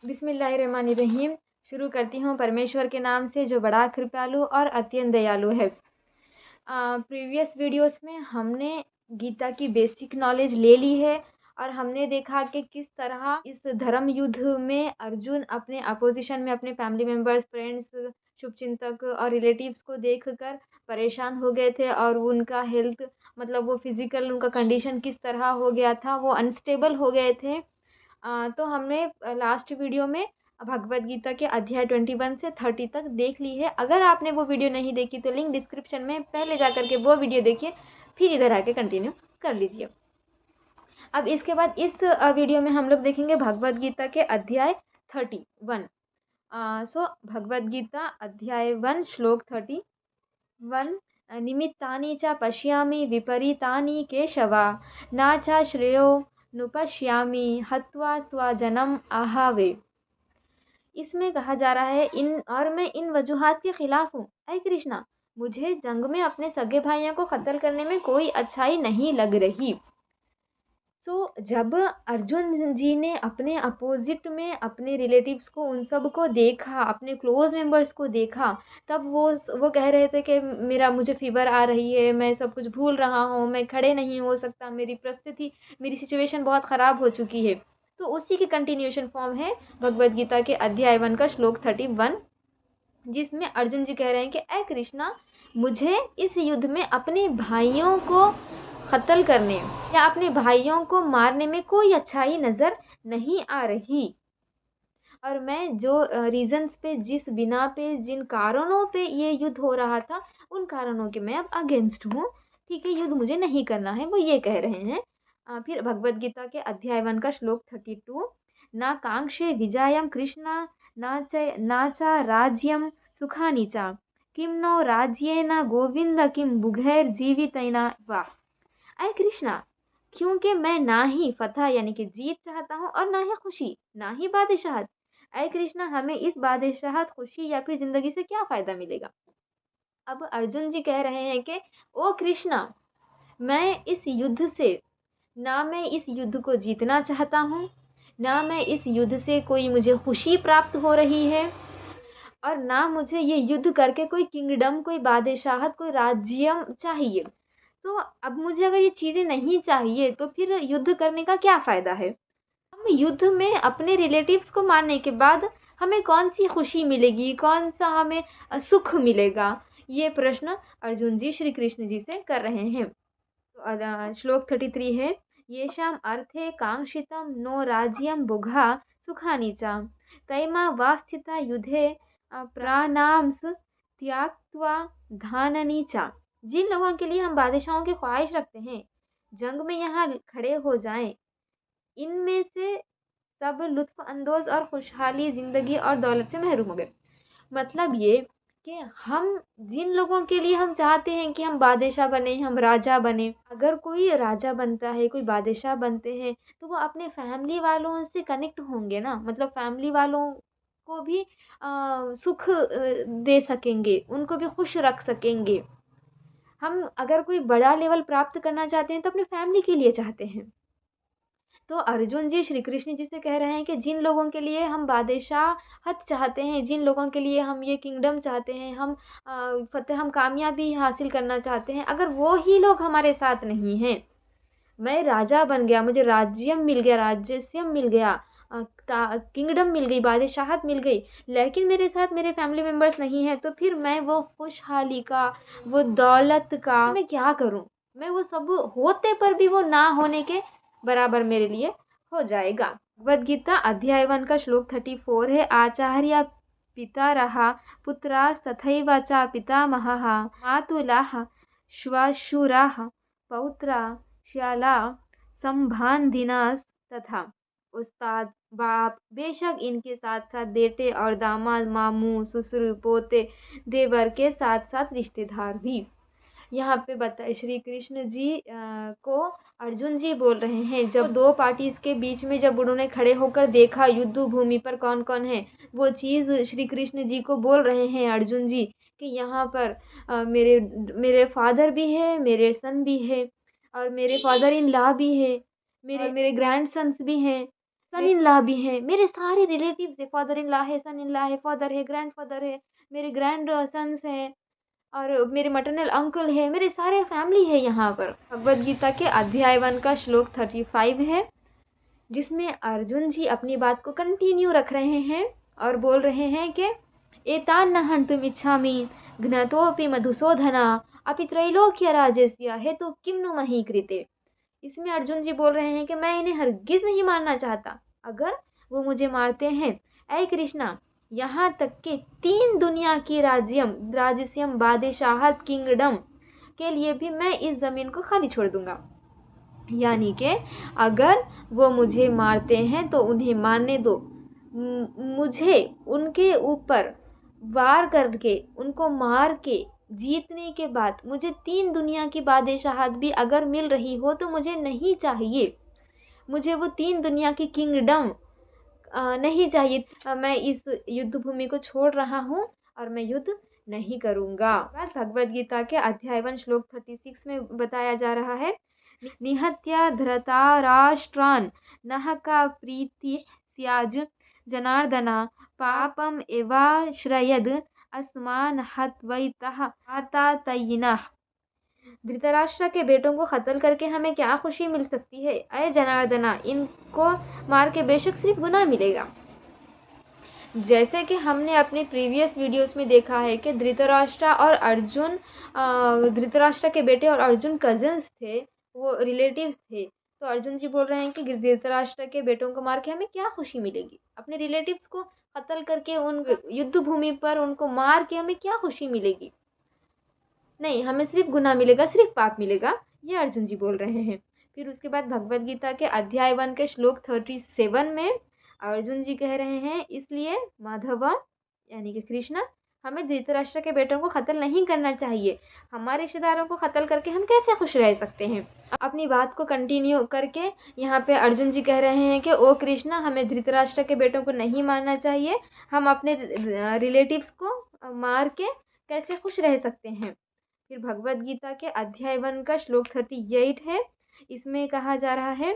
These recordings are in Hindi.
बिस्मिल्लाहिर्रहमानिर्रहीम। शुरू करती हूँ परमेश्वर के नाम से जो बड़ा कृपालु और अत्यंत दयालु है। प्रीवियस वीडियोस में हमने गीता की बेसिक नॉलेज ले ली है और हमने देखा कि किस तरह इस धर्म युद्ध में अर्जुन अपने अपोजिशन में अपने फैमिली मेम्बर्स, फ्रेंड्स, शुभचिंतक और रिलेटिव्स को देखकर परेशान हो गए थे और उनका हेल्थ मतलब वो फिज़िकल उनका कंडीशन किस तरह हो गया था, वो अनस्टेबल हो गए थे। तो हमने लास्ट वीडियो में भगवद गीता के अध्याय 21 से 30 तक देख ली है। अगर आपने वो वीडियो नहीं देखी तो लिंक डिस्क्रिप्शन में पहले जा कर के वो वीडियो देखिए, फिर इधर आके कंटिन्यू कर लीजिए। अब इसके बाद इस वीडियो में हम लोग देखेंगे भगवद गीता के अध्याय 31। सो भगवद गीता अध्याय 1 श्लोक 31। निमित्तानि च पश्यामि विपरीतानि केशवा न च श्रेयो नुपश्यामि हत्वा स्वजनम आहावे। इसमें कहा जा रहा है मैं इन वजूहात के खिलाफ हूँ। ऐ कृष्णा, मुझे जंग में अपने सगे भाइयों को कत्ल करने में कोई अच्छाई नहीं लग रही। जब अर्जुन जी ने अपने अपोजिट में अपने रिलेटिव्स को उन सब को देखा, अपने क्लोज मेंबर्स को देखा, तब वो कह रहे थे कि मुझे फीवर आ रही है, मैं सब कुछ भूल रहा हूँ, मैं खड़े नहीं हो सकता, मेरी सिचुएशन बहुत ख़राब हो चुकी है। तो उसी की कंटिन्यूएशन फॉर्म है भगवद गीता के अध्याय 1 का श्लोक 31, जिसमें अर्जुन जी कह रहे हैं कि ऐ कृष्णा, मुझे इस युद्ध में अपने भाइयों को कत्ल करने या अपने भाइयों को मारने में कोई अच्छाई नज़र नहीं आ रही। और मैं जो रीज़न्स पे, जिस बिना पे, जिन कारणों पे ये युद्ध हो रहा था, उन कारणों के मैं अब अगेंस्ट हूँ। ठीक है, युद्ध मुझे नहीं करना है, वो ये कह रहे हैं। फिर भगवद गीता के अध्याय 1 का श्लोक 32। ना कांक्षे विजयम कृष्णा ना च राज्यम सुखानि च किम नो राज्येन गोविंद किम बुघैर जीवितेन वा। अय कृष्णा, क्योंकि मैं ना ही फतह यानी कि जीत चाहता हूँ और ना ही खुशी, ना ही बादशाहत। अय कृष्णा, हमें इस बादशाहत, खुशी या फिर जिंदगी से क्या फ़ायदा मिलेगा। अब अर्जुन जी कह रहे हैं कि ओ कृष्णा, मैं इस युद्ध से, ना मैं इस युद्ध को जीतना चाहता हूँ, ना मैं इस युद्ध से कोई मुझे खुशी प्राप्त हो रही है, और ना मुझे ये युद्ध करके कोई किंगडम, कोई बादशाहत, कोई राज्यम चाहिए। तो अब मुझे अगर ये चीज़ें नहीं चाहिए तो फिर युद्ध करने का क्या फ़ायदा है। हम युद्ध में अपने रिलेटिव्स को मारने के बाद हमें कौन सी खुशी मिलेगी, कौन सा हमें सुख मिलेगा, ये प्रश्न अर्जुन जी श्री कृष्ण जी से कर रहे हैं। तो श्लोक 33 है, येषाम् अर्थे कांक्षितम नो राज्यम बुघा सुखानि च तैमा वा स्थिता युद्धे प्राणांस त्याक्त्वा धाननी च। जिन लोगों के लिए हम बादशाहों की ख्वाहिश रखते हैं, जंग में यहाँ खड़े हो जाएं, इनमें से सब लुत्फ अंदोज और खुशहाली ज़िंदगी और दौलत से महरूम हो गए। मतलब ये कि हम जिन लोगों के लिए हम चाहते हैं कि हम बादशाह बने, हम राजा बने, अगर कोई राजा बनता है, कोई बादशाह बनते हैं, तो वो अपने फैमिली वालों से कनेक्ट होंगे ना, मतलब फैमिली वालों को भी सुख दे सकेंगे, उनको भी खुश रख सकेंगे। हम अगर कोई बड़ा लेवल प्राप्त करना चाहते हैं तो अपनी फैमिली के लिए चाहते हैं। तो अर्जुन जी श्री कृष्ण जी से कह रहे हैं कि जिन लोगों के लिए हम बादशाहत चाहते हैं, जिन लोगों के लिए हम ये किंगडम चाहते हैं, हम फतेह, हम कामयाबी हासिल करना चाहते हैं, अगर वो ही लोग हमारे साथ नहीं हैं, मैं राजा बन गया, मुझे राज्यम मिल गया, राज्यस्यम मिल गया, किंगडम मिल गई, बादशाहत मिल गई, लेकिन मेरे साथ मेरे फैमिली मेम्बर्स नहीं हैं, तो फिर मैं वो खुशहाली का, वो दौलत का मैं क्या करूं। मैं वो सब होते पर भी वो ना होने के बराबर मेरे लिए हो जाएगा। भगवद गीता अध्याय 1 का श्लोक 34 है, आचार्य पिता रहा पुत्रा तथैव च पितामहः मातुलाः श्वशुराः पौत्रा श्याला संभान्धिनास तथा। उस्ताद, बाप, बेशक इनके साथ साथ बेटे और दामाद, मामू, ससुर, पोते, देवर के साथ साथ रिश्तेदार भी। यहाँ पे बताए श्री कृष्ण जी को अर्जुन जी बोल रहे हैं, जब दो पार्टीज के बीच में जब उन्होंने खड़े होकर देखा युद्ध भूमि पर कौन कौन है, वो चीज़ श्री कृष्ण जी को बोल रहे हैं अर्जुन जी कि यहाँ पर मेरे फादर भी है, मेरे सन भी है, और मेरे फादर इन लॉ भी है, मेरे ग्रैंड सन्स भी हैं। सन इन लॉ भी हैं, मेरे सारे रिलेटिव्स है, फादर इन लॉ है, सन इन लॉ है, फादर है, ग्रैंडफादर है, मेरे ग्रैंड सन्स हैं और मेरे मैटरनल अंकल है, मेरे सारे फैमिली है यहाँ पर। भगवद गीता के अध्याय 1 का श्लोक 35 है, जिसमें अर्जुन जी अपनी बात को कंटिन्यू रख रहे हैं और बोल रहे हैं कि एतान न हन्तुम इच्छामि घ्नतोऽपि मधुसूदना अपि त्रैलोक्य राज्यस्य हेतु किम नु मही कृते। इसमें अर्जुन जी बोल रहे हैं कि मैं इन्हें हरगिज नहीं मारना चाहता अगर वो मुझे मारते हैं। ऐ कृष्णा, यहाँ तक कि 3 दुनिया की राज्यस्यम बादशाहत किंगडम के लिए भी मैं इस ज़मीन को खाली छोड़ दूंगा। यानी कि अगर वो मुझे मारते हैं तो उन्हें मारने दो, मुझे उनके ऊपर वार करके उनको मार के जीतने के बाद मुझे 3 दुनिया की बादशाहत भी अगर मिल रही हो तो मुझे नहीं चाहिए। मुझे वो 3 दुनिया की किंगडम नहीं चाहिए। मैं इस युद्ध भूमि को छोड़ रहा हूँ और मैं युद्ध नहीं करूँगा। बात भगवद गीता के अध्याय 1 श्लोक 36 में बताया जा रहा है, निहत्य धृतराष्ट्रान् नः का प्रीति स्याज जनार्दना पापम एवाश्रयद अस्मान् हत्वैतः आतातयिनः। धृतराष्ट्र के बेटों को कत्ल करके हमें क्या खुशी मिल सकती है? अय जनार्दना, इनको मार के बेशक सिर्फ गुनाह मिलेगा। जैसे कि हमने अपने प्रीवियस वीडियोस में देखा है कि धृतराष्ट्र और अर्जुन, धृतराष्ट्र के बेटे और अर्जुन कजिन्स थे, वो रिलेटिव्स थे। तो अर्जुन जी बोल रहे हैं कि धृतराष्ट्र के बेटों को मार के हमें क्या खुशी मिलेगी? अपने रिलेटिव्स को कत्ल करके उन युद्ध भूमि पर उनको मार के हमें क्या खुशी मिलेगी? नहीं, हमें सिर्फ गुनाह मिलेगा, सिर्फ पाप मिलेगा, ये अर्जुन जी बोल रहे हैं। फिर उसके बाद भगवद गीता के अध्याय 1 के श्लोक 37 में अर्जुन जी कह रहे हैं, इसलिए माधव यानी कि कृष्ण, हमें धृतराष्ट्र के बेटों को कत्ल नहीं करना चाहिए। हमारे रिश्तेदारों को कत्ल करके हम कैसे खुश रह सकते हैं? अपनी बात को कंटिन्यू करके यहाँ पे अर्जुन जी कह रहे हैं कि ओ कृष्ण, हमें धृतराष्ट्र के बेटों को नहीं मारना चाहिए। हम अपने रिलेटिव्स को मार के कैसे खुश रह सकते हैं? फिर भगवद गीता के अध्याय 1 का श्लोक 38 है, इसमें कहा जा रहा है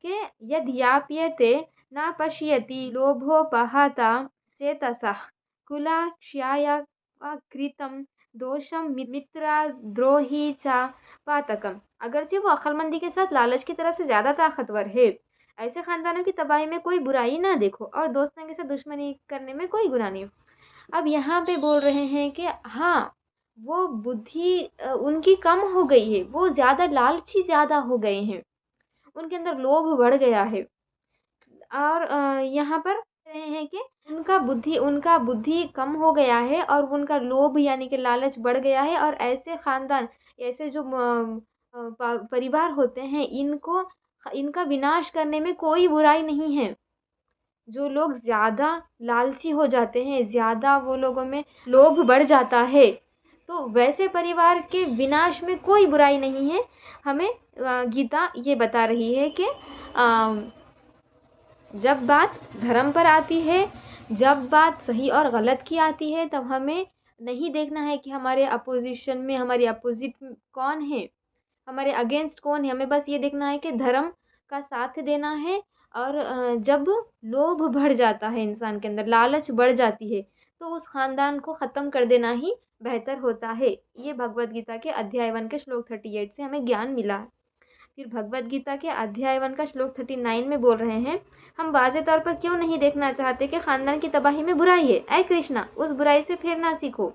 कि यद याप्यते न पश्यति लोभोपहता चेतसः कुलाक्षाया कृतम दोषम मित्रद्रोही च पातकम। अगरचे वो अक्लमंदी के साथ लालच की तरह से ज़्यादा ताकतवर है, ऐसे खानदानों की तबाही में कोई बुराई ना देखो और दोस्तों के साथ दुश्मनी करने में कोई गुनाह नहीं। अब यहाँ पे बोल रहे हैं कि हाँ, वो बुद्धि उनकी कम हो गई है, वो ज़्यादा लालची ज़्यादा हो गए हैं, उनके अंदर लोभ बढ़ गया है। और यहाँ पर रहे हैं कि उनका बुद्धि कम हो गया है और उनका लोभ यानी कि लालच बढ़ गया है। और ऐसे ख़ानदान, ऐसे जो परिवार होते हैं, इनका विनाश करने में कोई बुराई नहीं है। जो लोग ज़्यादा लालची हो जाते हैं, ज़्यादा वो लोगों में लोभ बढ़ जाता है, तो वैसे परिवार के विनाश में कोई बुराई नहीं है। हमें गीता ये बता रही है कि जब बात धर्म पर आती है, जब बात सही और गलत की आती है, तब हमें नहीं देखना है कि हमारे अपोजिशन में हमारी अपोजिट कौन है, हमारे अगेंस्ट कौन है। हमें बस ये देखना है कि धर्म का साथ देना है। और जब लोभ बढ़ जाता है, इंसान के अंदर लालच बढ़ जाती है, तो उस ख़ानदान को ख़त्म कर देना ही बेहतर होता है। ये भगवद गीता के अध्याय 1 के श्लोक 38 से हमें ज्ञान मिला है। फिर भगवद गीता के अध्याय 1 का श्लोक 39 में बोल रहे हैं, हम वाज़े तौर पर क्यों नहीं देखना चाहते कि ख़ानदान की तबाही में बुराई है? ऐ कृष्णा, उस बुराई से फेरना सीखो।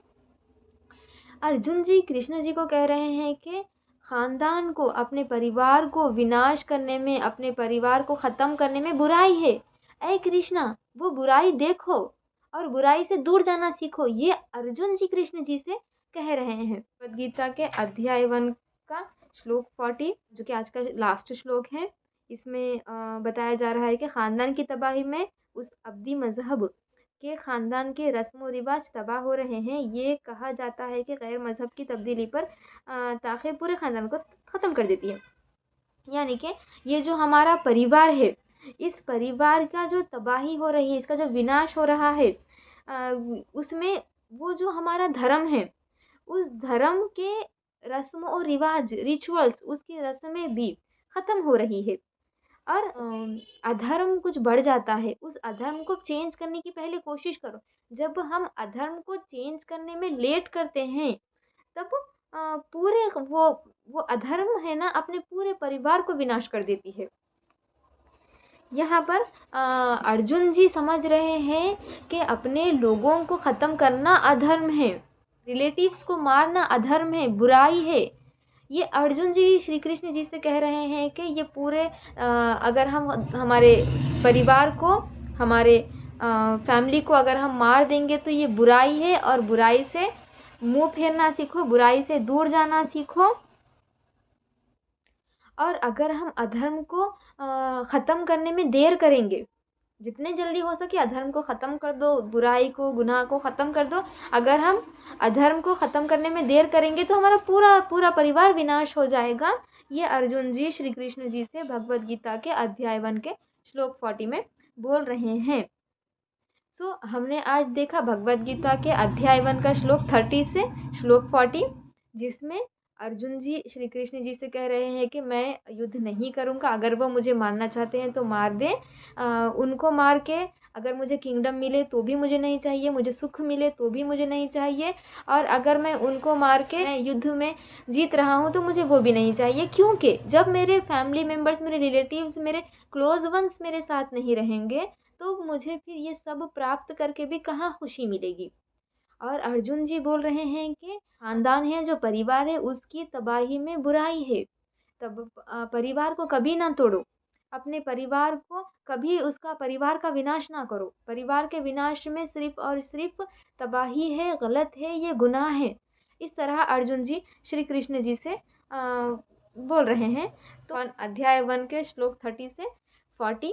अर्जुन जी कृष्ण जी को कह रहे हैं कि ख़ानदान को, अपने परिवार को विनाश करने में, अपने परिवार को ख़त्म करने में बुराई है। ऐ कृष्णा, वो बुराई देखो और बुराई से दूर जाना सीखो। ये अर्जुन जी कृष्ण जी से कह रहे हैं। भगवद गीता के अध्याय 1 का श्लोक 40, जो कि आज का लास्ट श्लोक है, इसमें बताया जा रहा है कि ख़ानदान की तबाही में उस अब्दी मज़हब के ख़ानदान के रस्म व रिवाज तबाह हो रहे हैं। ये कहा जाता है कि गैर मज़हब की तब्दीली पर ताक़े पूरे ख़ानदान को ख़त्म कर देती है। यानी कि ये जो हमारा परिवार है, इस परिवार का जो तबाही हो रही है, इसका जो विनाश हो रहा है, उसमें वो जो हमारा धर्म है, उस धर्म के रस्म और रिवाज, रिचुअल्स, उसकी रस्में भी ख़त्म हो रही है। और अधर्म कुछ बढ़ जाता है, उस अधर्म को चेंज करने की पहले कोशिश करो। जब हम अधर्म को चेंज करने में लेट करते हैं, तब पूरे वो अधर्म है ना, अपने पूरे परिवार को विनाश कर देती है। यहाँ पर अर्जुन जी समझ रहे हैं कि अपने लोगों को ख़त्म करना अधर्म है, रिलेटिव्स को मारना अधर्म है, बुराई है। ये अर्जुन जी श्री कृष्ण जी से कह रहे हैं कि ये पूरे अगर हम हमारे परिवार को, हमारे फैमिली को अगर हम मार देंगे तो ये बुराई है, और बुराई से मुंह फेरना सीखो, बुराई से दूर जाना सीखो। और अगर हम अधर्म को ख़त्म करने में देर करेंगे, जितने जल्दी हो सके अधर्म को ख़त्म कर दो, बुराई को, गुनाह को ख़त्म कर दो। अगर हम अधर्म को ख़त्म करने में देर करेंगे तो हमारा पूरा पूरा परिवार विनाश हो जाएगा। ये अर्जुन जी श्री कृष्ण जी से भगवद गीता के अध्याय 1 के श्लोक 40 में बोल रहे हैं। तो हमने आज देखा भगवद गीता के अध्याय 1 का श्लोक 30 से श्लोक 40, जिसमें अर्जुन जी श्री कृष्ण जी से कह रहे हैं कि मैं युद्ध नहीं करूँगा, अगर वो मुझे मारना चाहते हैं तो मार दें, उनको मार के अगर मुझे किंगडम मिले तो भी मुझे नहीं चाहिए, मुझे सुख मिले तो भी मुझे नहीं चाहिए, और अगर मैं उनको मार के मैं युद्ध में जीत रहा हूँ तो मुझे वो भी नहीं चाहिए, क्योंकि जब मेरे फैमिली मेम्बर्स, मेरे रिलेटिव्स, मेरे क्लोज वंस मेरे साथ नहीं रहेंगे तो मुझे फिर ये सब प्राप्त करके भी कहाँ खुशी मिलेगी। और अर्जुन जी बोल रहे हैं कि खानदान है, जो परिवार है, उसकी तबाही में बुराई है। तब परिवार को कभी ना तोड़ो, अपने परिवार को कभी उसका परिवार का विनाश ना करो। परिवार के विनाश में सिर्फ और सिर्फ तबाही है, गलत है, ये गुनाह है। इस तरह अर्जुन जी श्री कृष्ण जी से बोल रहे हैं। तो अध्याय 1 के श्लोक 30 से 40